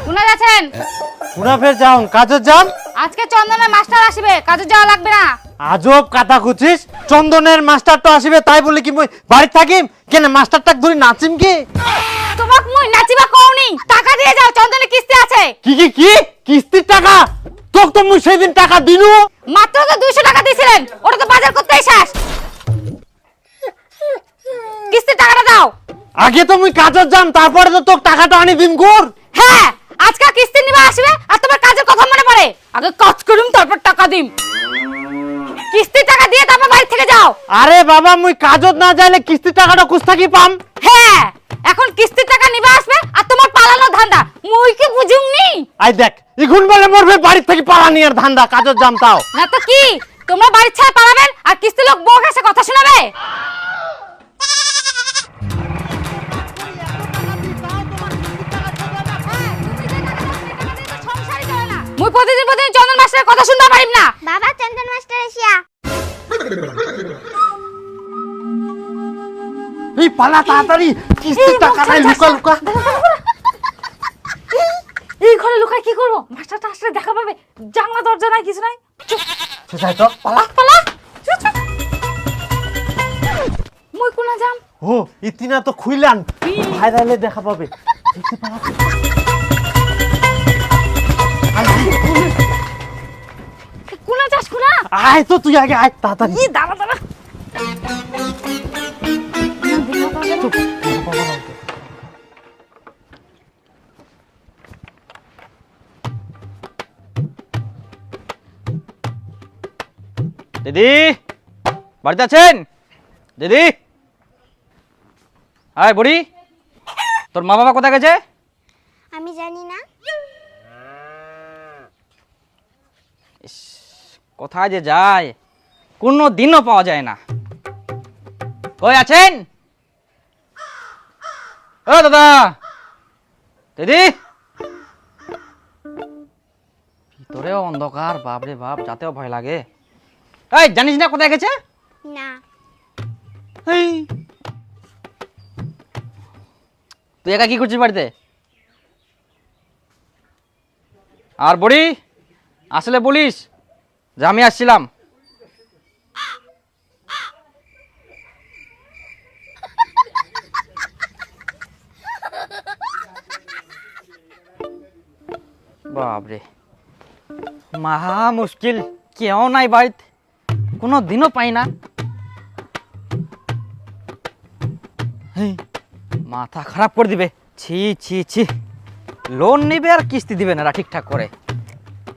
কোনা যাচ্ছেন? কোনা ফের যাও, কাজের যান। আজকে চন্দনের মাস্টার আসবে, কাজে যাওয়া লাগবে না। আজব কথা কুচিস, চন্দনের মাস্টার তো আসবে তাই বলে কি মই বাড়ি থাকিম? কেন মাস্টারটাক ধরে নাচিম কি? তোমাক মই নাচিবা কওনি, টাকা দিয়ে যাও, চন্দনের কিস্তি আছে। কি কিস্তির টাকা? তোক তো মুই সেদিন টাকা দিনু। মাত্র তো 200 টাকা দিয়েছিলেন, ওটা তো বাজার করতেই শেষ। কিস্তির টাকাটা দাও। আগে তো মুই কাজের যাম, তারপরে তো তোক টাকাটা আনি দিম কোর। হ্যাঁ, আজকে কিস্তি নিবা আসবে আর তোমার কাজের কথা মনে পড়ে। আগে কাজ করুম তারপর টাকা দিম। কিস্তির টাকা দিয়ে তারপর বাড়ি থেকে যাও। আরে বাবা, মুই কাজত না যাইলে কিস্তির টাকাটা কুছ থাকি পাম? হ্যাঁ, এখন কিস্তির টাকা নিবা আসবে আর তোমার পালানো ধান্দা মুই কি বুঝুমনি? আই দেখ, ইগুন বলে মরবে বাড়ি থেকে পালানি আর ধান্দা, কাজত যাম তাও না তো কি, তোমরা বাড়ি ছেড়ে পালাবেন আর কিস্তি লোক বউ কাছে কথা শোনাবে? মুই প্রতিদিন চন্দন মাস্টারের কথা শুনতে পারিম না। বাবা চন্দন মাস্টার এসিয়া। এই পালা তাড়াতাড়ি, কিস্তির টাকা নাই, লুকা লুকা। এই ঘরে লুকায় কি করব? মাস্টারটা আসলে দেখা পাবে, জানলা দরজা নাই, কিছু নাই। সেটাই তো, পালা। পালা। মুই কোনা যাম? ও ইতিনা তো খুইলান, ভাইরালে দেখা পাবে। দেখতে পালা। কোনা যাস কোনা? আয় তো তুই আগে আয় তাড়াতাড়ি। ই দাঁড়া দাঁড়া। দিদি বাড়িতে আছেন? দিদি, আয় বুড়ি, তোর মা বাবা কোথায় গেছে? আমি জানি না। কোথায় যে যায়, কোনো দিনও পাওয়া যায় না। কই আছেন? ও দাদা, দিদি। ভিতরেও অন্ধকার, বাপরে বাপ, যাতেও ভয় লাগে। এই জানিস না কোথায় গেছে? না। এই, তুই একা কি করছিস বাড়িতে? আর বুড়ি, আসলে বলিস যে আমি আসছিলাম। বাপরে, মহা মুশকিল, কেউ নাই বাড়িতে, কোনো দিনও পাই না। হেই, মাথা খারাপ করে দিবে। ছি ছি ছি, লোন নিবে আর কিস্তি দিবে না ঠিকঠাক করে,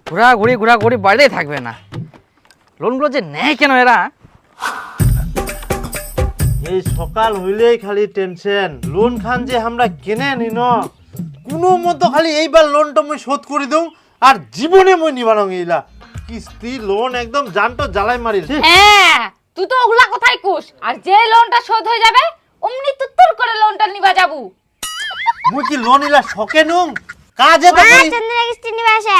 ঘোরাঘুরি বাড়িতেই থাকবে না। লোনগুলো যে নেয় কেন এরা? এই সকাল হইলেই খালি টেনশন, লোন খান যে আমরা কেনে নিন, কোনো মতো খালি এইবার লোনটা মুই শোধ করে দেউ আর জীবনে মুই নিবানো গেলা। কিস্তি লোন একদম জানটো জ্বালাই মারিল। হ্যাঁ, তুই তো ওগুলা কোথায় কুস, আর যে লোনটা শোধ হয়ে যাবে অমনি তুত্তর করে লোনটা নিবা যাবু। মুই কি লোন ইলা শকে নুম, কাজে তো মা করি। চন্দনের কিস্তি নিবে আসে।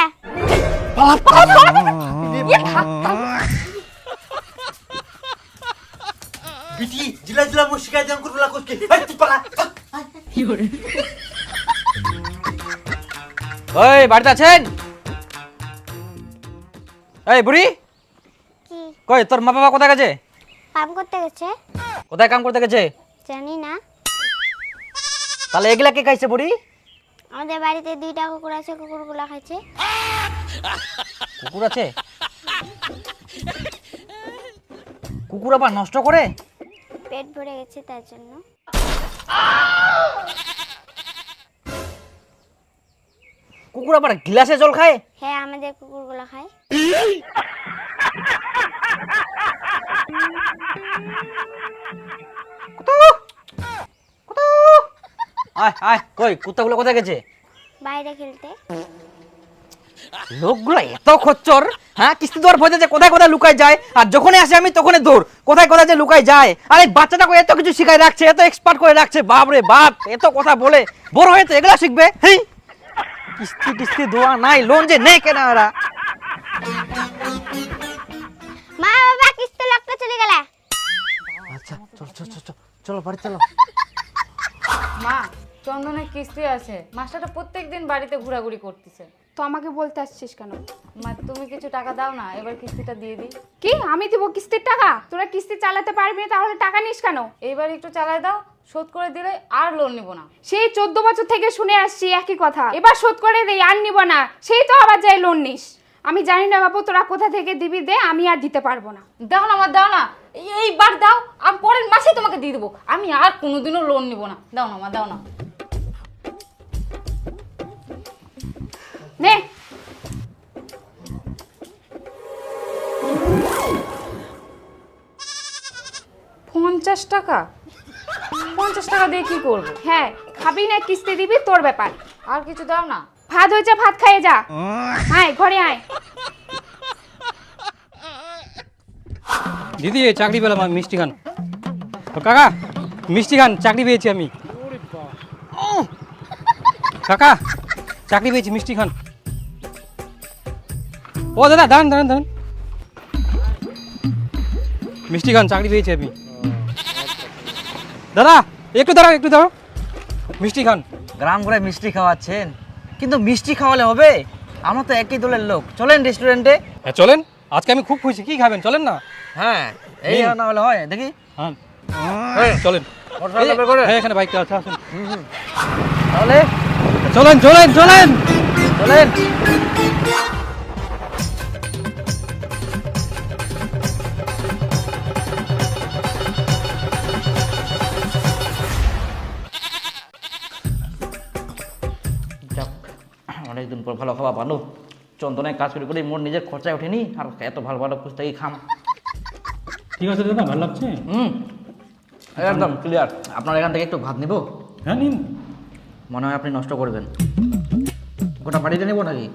বিটি জিলা জিলা মুই শিকাই দেন করলা কইকে। এই তুই পালা। ওই বাড়িতে আছেন? এই বুড়ি, কি? কই তোর মা বাবা কোথায় গেছে? কাম করতে গেছে? কোথায় কাম করতে গেছে? জানি না। তাহলে এগুলা কে খাইছে বুড়ি? আমাদের বাড়িতে 2টা কুকুর আছে, কুকুরগুলো খাইছে। কুকুর আছে? কুকুর আবার নষ্ট করে? পেট ভরে গেছে তার জন্য। কুকুর আবার গ্লাসে জল খায়? হ্যাঁ, আমাদের কুকুরগুলো খায়। আয় আয়, কই কুত্তাগুলো কোথায় গেছে? বাইরে খেলতে। লোকগুলো এত খচ্চর, হ্যাঁ, কিস্তি দেওয়ার ভয় যে কোথায় কোথায় লুকায় যায়, আর যখনই আসে আমি তখনই দৌড়, কোথায় কোথায় যে লুকায় যায়। আর এই বাচ্চাটাকে এত কিছু শিখাই রাখছে, এত এক্সপার্ট করে রাখছে, বাপ রে বাপ, এত কথা বলে, বড় হয়ে তো এগুলা শিখবে। হেই, কিস্তি টিস্তি দেওয়া নাই, লোন যে নেই কেন এরা? মা বাবা কিস্তি লোকটা চলে গেলে। আচ্ছা চল চল চল চল, চলো বাড়ি চলো। মা, চন্দনের কিস্তি আছে, মাস্টারটা প্রত্যেকদিন বাড়িতে ঘোরাঘুরি করতেছে। তো আমাকে বলতে আসছিস কেন? মা তুমি কিছু টাকা দাও না, এবার কিস্তিটা দিয়ে দিই। কি আমি দিব কিস্তির টাকা? তোরা কিস্তি চালাতে পারবি না, তাহলে টাকা নিস কেন? এইবার একটু চালাই দাও, শোধ করে দিলে আর লোন নিব না। সেই 14 বছর থেকে শুনে আসছি একই কথা, এবার শোধ করে দেই আর নিব না, সেই তো আবার যাই লোন নিস। আমি জানি না বাবু তোরা কোথা থেকে দিবি, দে, আমি আর দিতে পারবো না। দাও না আমার, দাও না, এইবার দাও, আমি পরের মাসে তোমাকে দিয়ে দেবো। আমি আর কোনোদিনও লোন নিব না। দাও না মা, দাও না। নে 50 টাকা? 50 টাকা দিয়ে কি করবো? হ্যাঁ, খাবি না কিস্তি দিবি, তোর ব্যাপার। আর কিছু দাও না। ভাত হয়েছে, ভাত খাইয়ে যা। আয় ঘরে আয়। দিদি এই চাকরি পেলাম আমি, মিষ্টি খান। ও কাকা, মিষ্টি খান, চাকরি পেয়েছি আমি। কাকা, চাকরি পেয়েছি, মিষ্টি খান। ও দাদা, দাঁড়ান দাঁড়ান দাঁড়ান, মিষ্টি খান, চাকরি পেয়েছি আমি। দাদা একটু দাঁড়াও, একটু দাঁড়াও, মিষ্টি খান। গ্রাম ঘুরে মিষ্টি খাওয়াচ্ছেন, কিন্তু মিষ্টি খাওয়ালে হবে? আমরা তো একই দলের লোক, চলেন রেস্টুরেন্টে। হ্যাঁ চলেন, আজকে আমি খুব খুশি। কি খাবেন চলেন না? হ্যাঁ, এই নিন। না হলে হয়, দেখি। হ্যাঁ চলেন। মোটরসাইকেল বের করে। হ্যাঁ এখানে বাইকটা আছে, আসুন। তাহলে চলেন চলেন চলেন। চলেন। যাক, অনেকদিন পর ভালো খাওয়া ভালো। চন্দনের কাজ করে করে মোর নিজের খরচায় ওঠেনি, আর এত ভালো ভালো পুস্তকই খাম। ঠিক আছে দাদা, ভালো লাগছে। একদম ক্লিয়ার। আপনার এখান থেকে একটু ভাত নিব? হ্যাঁ নিন। মনে হয় আপনি নষ্ট করবেন। গোটা বাড়িতে নেব নাকি?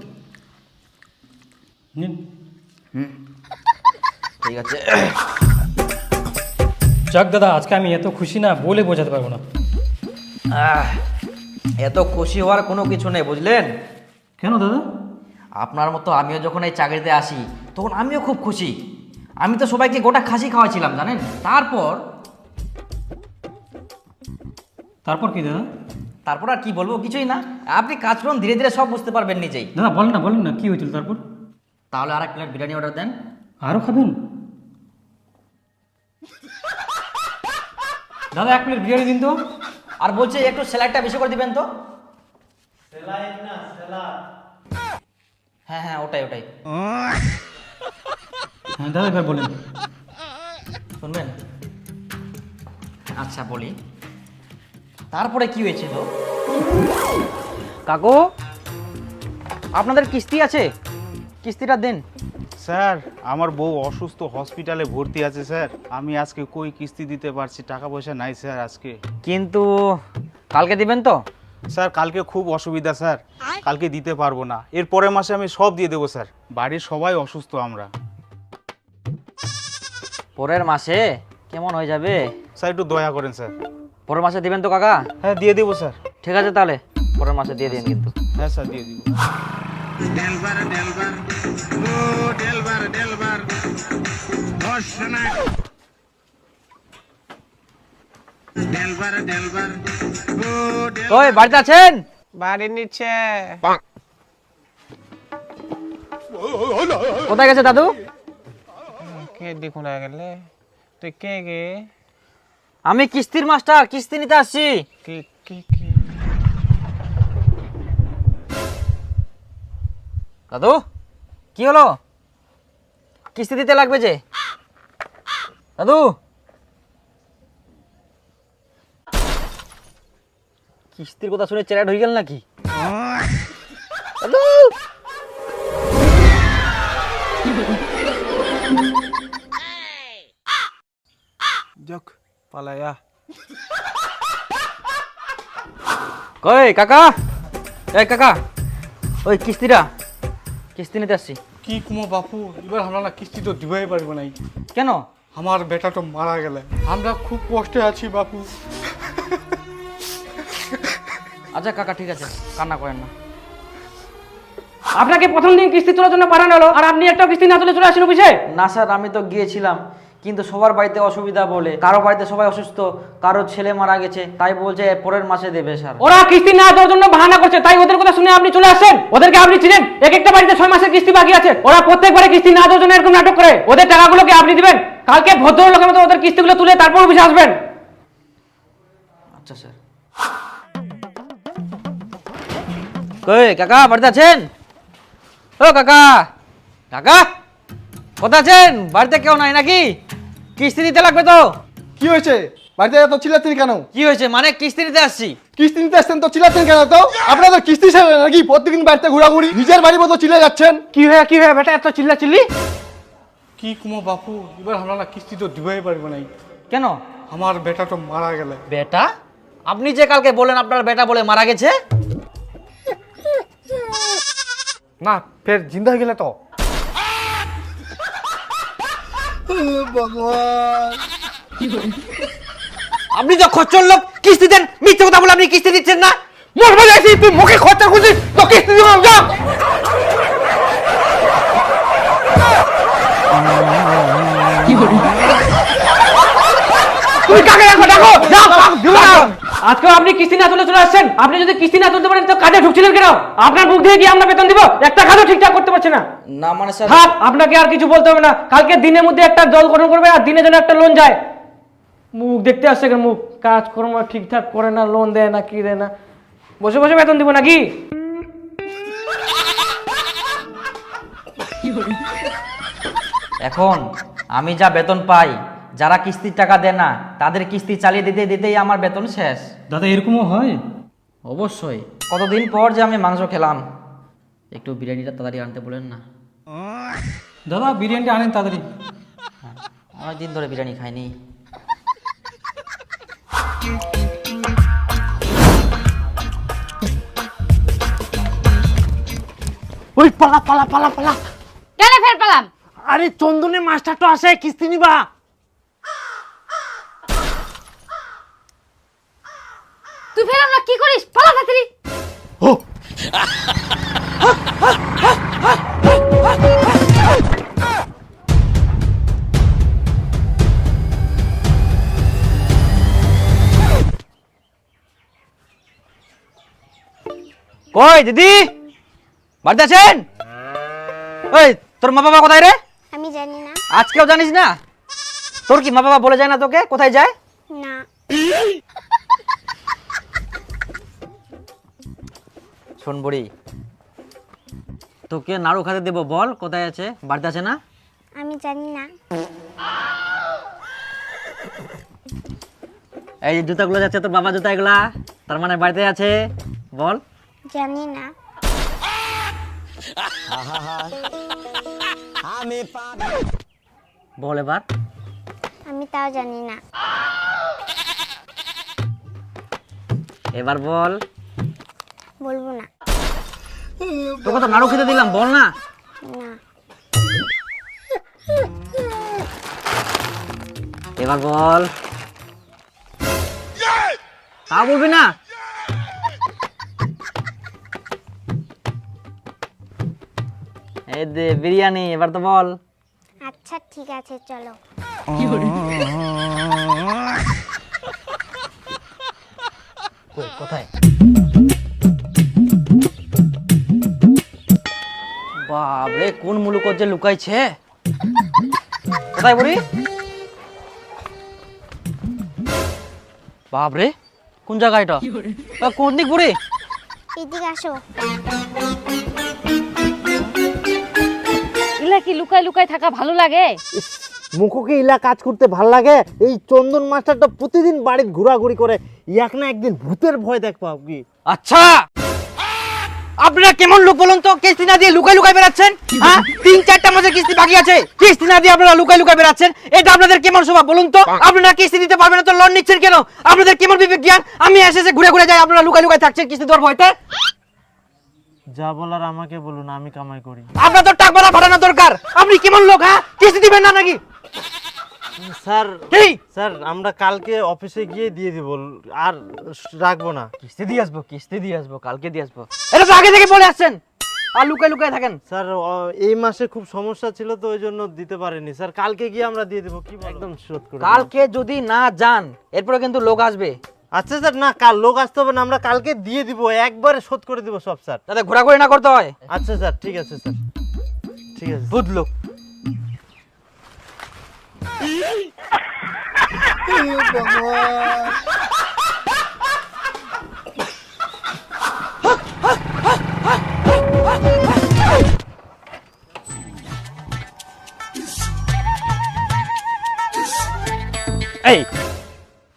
নিন। ঠিক আছে। যাক দাদা, আজকে আমি এত খুশি না, বলে বোঝাতে পারবো না। এত খুশি হওয়ার কোনো কিছু নেই, বুঝলেন? কেন দাদা? আপনার মতো আমিও যখন এই চাকরিতে আসি তখন আমিও খুব খুশি। আমি তো সবাইকে গোটা খাসি খাওয়াছিলাম, জানেন? তারপর কি দাদা? তারপর আর কি বলবো, কিছুই না। আপনি কাজ করুন, ধীরে ধীরে সব বুঝতে পারবেন নিজেই। দাদা বলেন না কি হয়েছিল তারপর? তাহলে আর এক প্লেট বিরিয়ানি অর্ডার দেন। আরো খাবেন? দাদা 1 প্লেট বিরিয়ানি দিন তো। আর বলছে একটু স্যালাডটা বেশি করে দিবেন তো। হ্যাঁ হ্যাঁ, ওটাই ওটাই। হ্যাঁ দাদা এবার বলেন। শুনবেন? আচ্ছা বলি, তারপরে কি হয়েছিল? কাকু, আপনাদের কিস্তি আছে, কিস্তিটা দেন। স্যার আমার বউ অসুস্থ, হসপিটালে ভর্তি আছে স্যার। আমি আজকে কই কিস্তি দিতে পারছি, টাকা পয়সা নাই স্যার আজকে। কিন্তু কালকে দিবেন তো? স্যার কালকে খুব অসুবিধা স্যার, কালকে দিতে পারবো না। এর পরের মাসে আমি সব দিয়ে দেবো স্যার, বাড়ির সবাই অসুস্থ আমরা। পরের মাসে কেমন হয়ে যাবে? স্যার একটু দয়া করেন স্যার। পরের মাসে দিবেন তো কাকা? হ্যাঁ দিয়ে দেবো স্যার। ঠিক আছে তাহলে পরের মাসে দিয়ে দিন কিন্তু। হ্যাঁ স্যার দিয়ে দিব। ওই বাড়িতে আছেন? বাড়ির নিচে। কোথায় গেছে দাদু? কে দেখুন গেলে তুই কে গে? আমি কিস্তির মাস্টার, কিস্তি নিতে আসছি। কে কে কে? দাদু কি হলো? কিস্তি দিতে লাগবে যে। দাদু, কিস্তির কথা শুনে চেরাট হয়ে গেল নাকি? দাদু যাক পালায়া। কই কাকা, এই কাকা, ওই কিস্তিটা, কিস্তি নিতে আসছি। কি কুমো বাপু, এবার আমরা না কিস্তি তো দিবাই পারবো নাই। কেন? আমার বেটা তো মারা গেলে, আমরা খুব কষ্টে আছি বাপু। আচ্ছা কাকা ঠিক আছে, কান্না করেন না। আপনাকে প্রথম দিন কিস্তি তোলার জন্য পাঠানো হলো, আর আপনি একটা কিস্তি না তুলে চলে আসেন অফিসে? না স্যার, আমি তো গিয়েছিলাম, কিন্তু সবার বাড়িতে অসুবিধা বলে, কারো বাড়িতে সবাই অসুস্থ, কারো ছেলে মারা গেছে, তাই বলছে পরের মাসে দেবে স্যার। ওরা কিস্তি না দেওয়ার জন্য বাহানা করছে, তাই ওদের কথা শুনে আপনি চলে আসেন। ওদেরকে আপনি চিনেন, এক একটা বাড়িতে 6 মাসের কিস্তি বাকি আছে। ওরা প্রত্যেকবারে কিস্তি না দেওয়ার জন্য এরকম নাটক করে। ওদের টাকাগুলোকে আপনি দিবেন, কালকে ভদ্রলোকের মতো ওদের কিস্তিগুলো তুলে তারপর অফিসে আসবেন। আচ্ছা স্যার। কই কাকা বাড়িতে আছেন? ও কাকা, কাকা কোথায় আছেন? বাড়িতে কেউ নাই নাকি? কিস্তি দিতে লাগবে তো। কি হয়েছে? বাড়িতে এত চিল্লাচ্ছেন কেন? কি হয়েছে মানে? কিস্তি দিতে আসছি। কিস্তি নিতে আসছেন তো চিল্লাচ্ছেন কেন? তো আপনারা তো কিস্তি ছেড়ে নাকি প্রত্যেকদিন বাড়িতে ঘোরাঘুরি, নিজের বাড়ির মতো চিল্লে যাচ্ছেন। কি হয়ে বেটা এত চিল্লাচিল্লি? কি কুমো বাপু, এবার আমরা কিস্তি তো দিবাই পারবো নাই। কেন? আমার বেটা তো মারা গেলে। বেটা? আপনি যে কালকে বলেন আপনার বেটা বলে মারা গেছে। না, ফের জিন্দা হয়ে গেলে তো। ভগবান, আপনি তো খচ্চর লোক, কিস্তি দেন। মিথ্যে কথা বলে আপনি কিস্তি দিচ্ছেন না। মরবে যাইছি, তুই মুখে খরচা করছিস তো কিস্তি দিব যা। তুই কাকে রাখো, ডাকো যাও। আজকে আপনি কিস্তি না তুলে চলে আসছেন। আপনি যদি কিস্তি না তুলতে পারেন তো কাজে ঢুকছিলেন কেন? আপনার মুখ দিয়ে কি আমরা বেতন দিব? একটা কাজও ঠিকঠাক করতে পারছে না। না মানে স্যার, থাক, আপনাকে আর কিছু বলতে হবে না। কালকে দিনের মধ্যে একটা দল গঠন করবে আর দিনে যেন একটা লোন যায়। মুখ দেখতে আসছে কেন? মুখ কাজকর্ম ঠিকঠাক করে না, লোন দেয় না, কি দেয় না। বসে বসে বেতন দিব নাকি? এখন আমি যা বেতন পাই, যারা কিস্তির টাকা দেয় না তাদের কিস্তি চালিয়ে দিতে দিতেই আমার বেতন শেষ। দাদা এরকমও হয়? অবশ্যই। কতদিন পর যে আমি মাংস খেলাম। একটু বিরিয়ানিটা তাড়াতাড়ি আনতে বলেন না। দাদা বিরিয়ানিটা আনেন তাড়াতাড়ি। অনেকদিন ধরে বিরিয়ানি খাইনি। ওই পালা পালা পালা পালা। কেন ফের পেলাম? আরে চন্দনের মাস্টার তো আসে কিস্তি নিবা। তুই ফের আমরা কি করিস? পালা তাড়াতাড়ি। কই দিদি, বাড়িতে আছেন? ওই তোর মা বাবা কোথায় রে? আমি জানি না। আজকেও জানিস না? তোর কি মা বাবা বলে যায় না তোকে কোথায় যায়? না। শোন বুড়ি, তোকে নাড়ু খাতে দেবো, বল কোথায় আছে? বাড়িতে আছে না? আমি জানি না। এই যে জুতাগুলো যাচ্ছে তোর বাবা জুতা, এগুলা তার মানে বাড়িতে আছে, বল। জানি না। বল এবার। আমি তাও জানি না। এবার বল। বলবো না। তোকে তো নাড়ু খেতে দিলাম, বল না। না। এবার বল। তা বলবি না? এই দে বিরিয়ানি, এবার তো বল। আচ্ছা ঠিক আছে, চলো। কোথায়? বাবরে, কোন মুলুক যে লুকাইছে? কোথায় বুড়ি? বাবরে, কোন জায়গা এটা? কোন দিক বুড়ি? এদিকে আসো। ইলা কি লুকায় লুকায় থাকা ভালো লাগে? মুখোকে ইলা কাজ করতে ভাল লাগে। এই চন্দন মাস্টারটা প্রতিদিন বাড়িতে ঘোরাঘুরি করে, এক না একদিন ভূতের ভয় দেখবো কি। আচ্ছা, আপনারা কেমন লোক বলুন তো? কিস্তি না দিয়ে লুকাই লুকাই বেড়াচ্ছেন। হ্যাঁ, 3-4টা মাসের কিস্তি বাকি আছে, কিস্তি না দিয়ে আপনারা লুকাই লুকাই বেড়াচ্ছেন। এটা আপনাদের কেমন স্বভাব বলুন তো? আপনারা কিস্তি দিতে পারবেন না তো লোন নিচ্ছেন কেন? আপনাদের কেমন বিবেক জ্ঞান? আমি এসে ঘুরে ঘুরে যাই, আপনারা লুকাই লুকাই থাকছেন কিস্তি দেওয়ার ভয়তে। যা বলার আমাকে বলুন, আমি কামাই করি। আপনার তো টাকা ফাটানো দরকার। আপনি কেমন লোক? হ্যাঁ, কিস্তি দিবেন না নাকি? স্যার কি স্যার, আমরা কালকে অফিসে গিয়ে দিয়ে দিব, আর রাখবো না। কিস্তি দিয়ে আসবো, কিস্তি দিয়ে আসবো, কালকে দিয়ে আসবো, এটা তো আগে থেকে বলে আসছেন। আর লুকায় লুকায় থাকেন? স্যার এই মাসে খুব সমস্যা ছিল তো ওই জন্য দিতে পারিনি স্যার। কালকে গিয়ে আমরা দিয়ে দেবো, কি একদম শোধ করে দেবো। কালকে যদি না যান এরপরে কিন্তু লোক আসবে। আচ্ছা স্যার, না কাল লোক আসতে হবে না, আমরা কালকে দিয়ে দিব, একবারে শোধ করে দিব সব স্যার। যাতে ঘোরাঘুরি না করতে হয়। আচ্ছা স্যার, ঠিক আছে স্যার, ঠিক আছে। বুঝলো? এই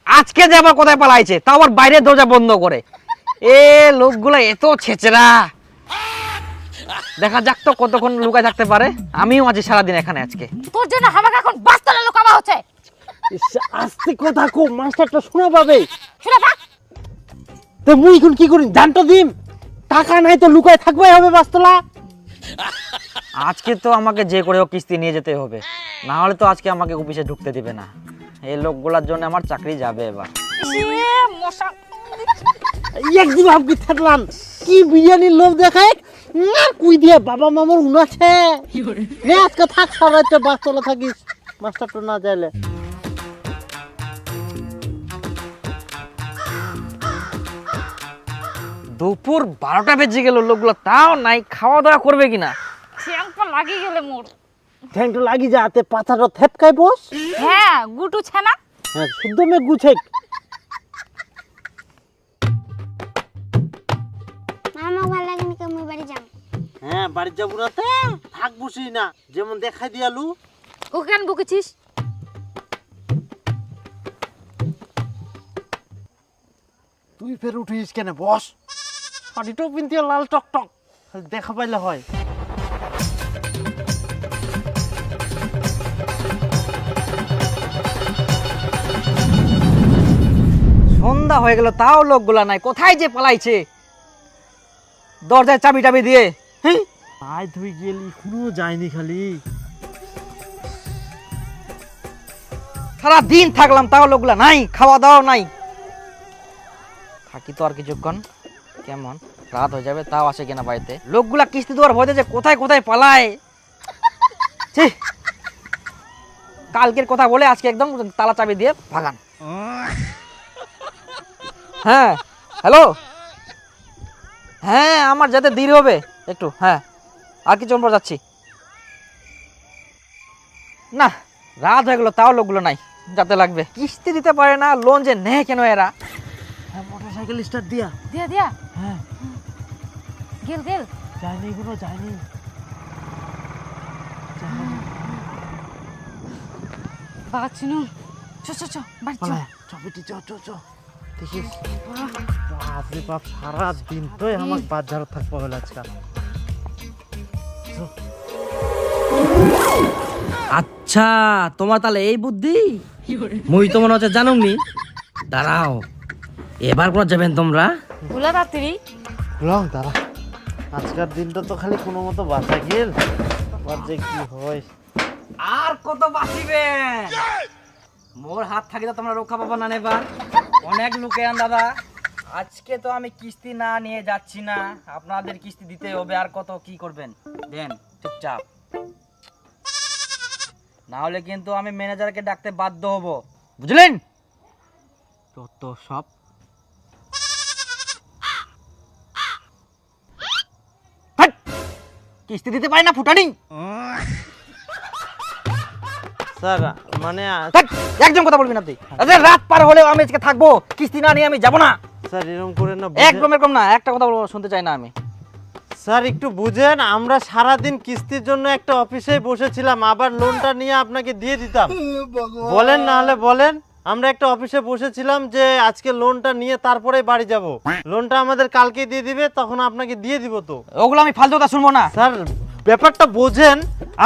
আজকে যে আবার কোথায় পালাইছে, তাও আবার বাইরের দরজা বন্ধ করে। এ লোকগুলো এত ছেচরা, দেখা যাক তো কতক্ষণ লুকায় থাকতে পারে। আমিও আজ সারাদিন এখানে আজকে। তোর জন্য আমাকে এখন বাস্তলে লুকাবা হচ্ছে। আস্তে কথা কো, মাস্টারটা শোনা পাবে। শুনে থাক। তো মুই এখন কি করি জানতো দিম, টাকা নাই তো লুকায় থাকবাই হবে বাস্তলা। আজকে তো আমাকে যে করে হোক কিস্তি নিয়ে যেতে হবে, না হলে তো আজকে আমাকে অফিসে ঢুকতে দিবে না। এই লোকগুলোর জন্য আমার চাকরি যাবে এবার। মশা একদিন আপনি থাকলাম কি বিরিয়ানির লোভ দেখায় না, কুই দিয়ে বাবা মামার উনাছে নে আজকে থাক, সরাইতে বাস্তলা থাকিস, মাস্টারটা না যাইলে। দুপুর 12টা বেজে গেল, লোকগুলো তাও নাই, খাওয়া দাওয়া করবে কিনা। ঠ্যাংটা লাগি গেলে মোর। ঠ্যাংটা লাগি যাতে পাতাটা থেপকায় বস। হ্যাঁ গুটু ছানা। হ্যাঁ শুদ্ধ মে গুছে। আমার ভালো লাগে না, আমি বাড়ি যাম। হ্যাঁ বাড়ি যাবো না, থাক বসি না, যেমন দেখাই দিয়ালু। ওকে কেন বকেছিস? তুই ফের উঠিস কেন, বস। পাটিটাও পিনতে লাল টক টক, দেখা পাইলে হয়। সন্ধ্যা হয়ে গেল তাও লোকগুলা নাই, কোথায় যে পালাইছে। দরজায় চাবি টাবি দিয়ে আয় ধুই গেলি, কোনো যায়নি খালি। সারা দিন থাকলাম তাও লোকগুলা নাই, খাওয়া দাওয়া নাই। থাকি তো আর কিছুক্ষণ, কেমন রাত হয়ে যাবে তাও আসে কিনা বাড়িতে। লোকগুলা কিস্তি দেওয়ার ভয়তে যে কোথায় কোথায় পালায়। ছি, কালকের কথা বলে আজকে একদম তালা চাবি দিয়ে ভাগান। হ্যাঁ হ্যালো, হ্যাঁ আমার যেতে দেরি হবে একটু। হ্যাঁ আর কিছুক্ষণ পর যাচ্ছি। না রাত হয়ে গেল তাও লোকগুলো নাই, যাতে লাগবে। কিস্তি দিতে পারে না, লোন যে নেয় কেন এরা। হ্যাঁ মোটরসাইকেল স্টার্ট দিয়া। দিয়া দিয়া। হ্যাঁ গেল গেল। যায়নি, কোনো যায়নি। বাবা চিনু চ চ চ বাড়ি চ। চপিটি চ চ চ দেখিস। বাপরে বাপ, সারা দিন তো আমার বাজার থাকবো হলে আজকাল। আচ্ছা তোমার তাহলে এই বুদ্ধি, মুই তো মনে হচ্ছে জানুমনি। দাঁড়াও, এবার কোন যাবেন তোমরা? ভুলা রাত্রি লং দাঁড়া, আজকের দিনটা তো খালি কোনো মতো বাঁচা গেল, আবার যে কি হয়। আর কত বাঁচিবেন? মোর হাত থাকি তো তোমরা রক্ষা পাবো না এবার। অনেক লোকে আন দাদা, আজকে তো আমি কিস্তি না নিয়ে যাচ্ছি না, আপনাদের কিস্তি দিতে হবে। আর কত কি করবেন দেন চুপচাপ, না হলে কিন্তু আমি ম্যানেজারকে ডাকতে বাধ্য হব, বুঝলেন? যত সব হাট! কিস্তি দিতে পারি না ফুটানি। স্যার মানে ধ্যাৎ, একদম কথা বলবি না তুই। আচ্ছা রাত পার হলেও আমি আজকে থাকবো, কিস্তি না নিয়ে আমি যাবো না। স্যার এরকম করে না, একদম এরকম না, একটা কথা বলবো শুনতে চাই না আমি। স্যার একটু বুঝেন, আমরা সারাদিন কিস্তির জন্য একটা অফিসে বসেছিলাম, আবার লোনটা নিয়ে আপনাকে দিয়ে দিতাম। বলেন না হলে বলেন, আমরা একটা অফিসে বসেছিলাম যে আজকে লোনটা নিয়ে তারপরে বাড়ি যাব, লোনটা আমাদের কালকে দিয়ে দিবে, তখন আপনাকে দিয়ে দিব। তো ওগুলো আমি ফালতু কথা শুনবো না। স্যার ব্যাপারটা বোঝেন,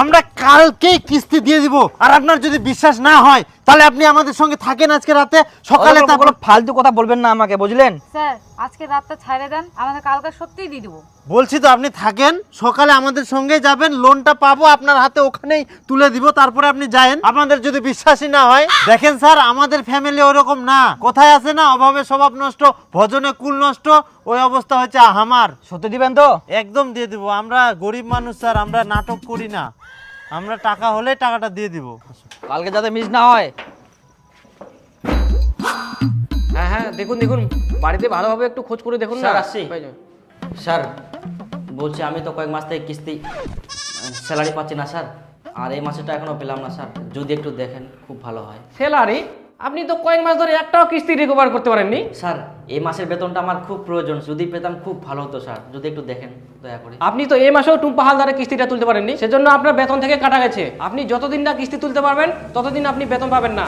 আমরা কালকেই কিস্তি দিয়ে দিব। আর আপনার যদি বিশ্বাস না হয় তাহলে আপনি আমাদের সঙ্গে থাকেন আজকে রাতে, সকালে সকালে তারপর ফালতু কথা বলবেন না আমাকে, বুঝলেন? স্যার আজকে রাতটা ছাড়ে দেন, আমাদের কালকে সত্যিই দিয়ে দেবো। বলছি তো আপনি থাকেন, সকালে আমাদের সঙ্গে যাবেন, লোনটা পাবো আপনার হাতে ওখানেই তুলে দিব, তারপরে আপনি যায়েন। আপনাদের যদি বিশ্বাসই না হয়, দেখেন স্যার আমাদের ফ্যামিলি ওরকম না, কোথায় আছে না অভাবে স্বভাব নষ্ট, ভজনে কুল নষ্ট, ওই অবস্থা হচ্ছে আমার। সত্যি দিবেন তো? একদম দিয়ে দিব, আমরা গরিব মানুষ স্যার, আমরা নাটক করি না, আমরা টাকা হলে টাকাটা দিয়ে দিব। কালকে যাতে মিস না হয়। হ্যাঁ হ্যাঁ, দেখুন দেখুন, বাড়িতে ভালোভাবে একটু খোঁজ করে দেখুন না। স্যার, আসছি। স্যার বলছি আমি তো কয়েক মাস থেকে কিস্তি স্যালারি পাচ্ছি না স্যার, আর এই মাসেটা এখনো পেলাম না স্যার, যদি একটু দেখেন খুব ভালো হয়। স্যালারি? আপনি তো কয়েক মাস ধরে একটাও কিস্তি রিকভার করতে পারেননি। স্যার এই মাসের বেতনটা আমার খুব প্রয়োজন, যদি পেতাম খুব ভালো হতো স্যার, যদি একটু দেখেন দয়া করে। আপনি তো এই মাসেও টুম্পা হালদারের কিস্তিটা তুলতে পারেননি, সেজন্য আপনার বেতন থেকে কাটা গেছে। আপনি যতদিন না কিস্তি তুলতে পারবেন ততদিন আপনি বেতন পাবেন না।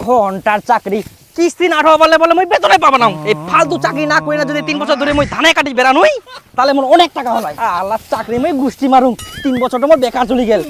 ঘন্টার চাকরি, কিস্তি না ঠা বলে বলে মই বেতনে পাবো না। এই ফালতু চাকরি না করি না, যদি 3 বছর ধরে মই ধানে কাটি বেড়ানোই, তাহলে মোর অনেক টাকা হলাই। আল্লাহ চাকরি মই গুষ্টি মারুম, 3 বছর তো মোর বেকার চলে গেল।